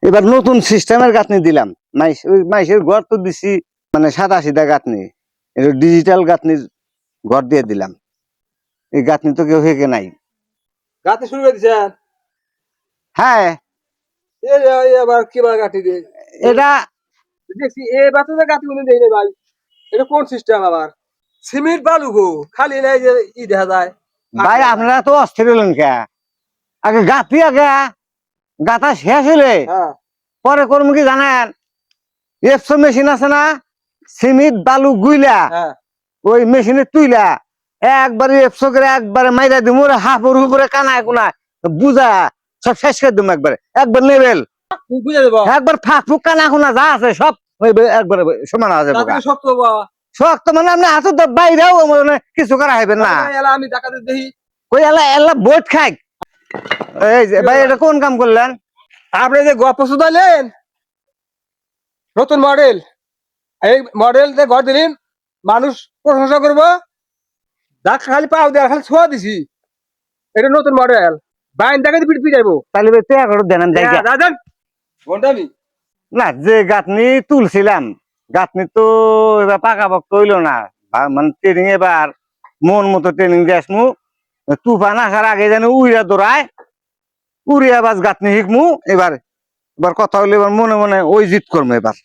এবার নতুন সিস্টেমের গাঁথনি দিলাম। মাইসের ঘর তো দিছি মানে সাদা সিধা গাঁথনি, ডিজিটাল গাঁথনির ঘর দিয়ে দিলাম। এই গাঁথনি তো কেউ হেঁকে নাই। গাঁথনি শুরু করে দিছেন? হ্যাঁ, আবার কি বার গাঁথনি দিয়ে এটা দেখছি এবার তো গাঁথনি কোনো দেয় না ভাই। এটা কোন সিস্টেম আবার? সিমেন্ট বালু গো, খালি নাই যে ই দেখা যায়। ভাই আপনারা তো অস্থির হলেন কে? আগে গাঁথি, আগে গাঁথা শেষ হলে হ্যাঁ পরে করবো কি জানেন? এফসো মেশিন আছে না, সিমেন্ট বালু গুইলা হ্যাঁ ওই মেশিনে তুইলা একবারে এফসো করে একবারে মাইরা দিমু, হাফের উপরে কানায় কোনায় বুঝা সব শেষ করে দিমু একবারে, একবার লেভেল, বুঝে দেবো। একবার ফাঁক ফুক কানা কোনা যা আছে সব একবারে সমান আছে। গাঁথনি শক্ত হবো। শক্ত মানে আপনি হাতে তো বাইরেও মানে কিছু করা হইবেন না। আমি ডাকাতে দেখি কই এলা এলা বইট খাই। এই যে ভাই এটা কোন কাম করলেন? আপনি যে গল্প শুধাইলেন নতুন মডেল, এই মডেল যে ঘর দিলেন মানুষ প্রশংসা করবো। যাক খালি পাও দেওয়ার খালি ছোঁয়া দিছি, এটা নতুন মডেল। বাইন দেখাতে পিট পিটাইবো। তাহলে ভাই টেয়া করে দেন জায়গা। দাদা ঘন্টামি না যে গাঁথনি তুলছিলাম, গাঁথনি তো এবার পাকা পক্ত হইলো না। মানে ট্রেনিং এবার মন মতো ট্রেনিং দিয়ে আসমু। তুফান আসার আগে যেন উড়িয়া দৌড়ায়, উড়িয়া বাস গাঁথনি শিখমু। এবার এবার কথা হইলে এবার মনে মনে ওই জিত করবো এবার।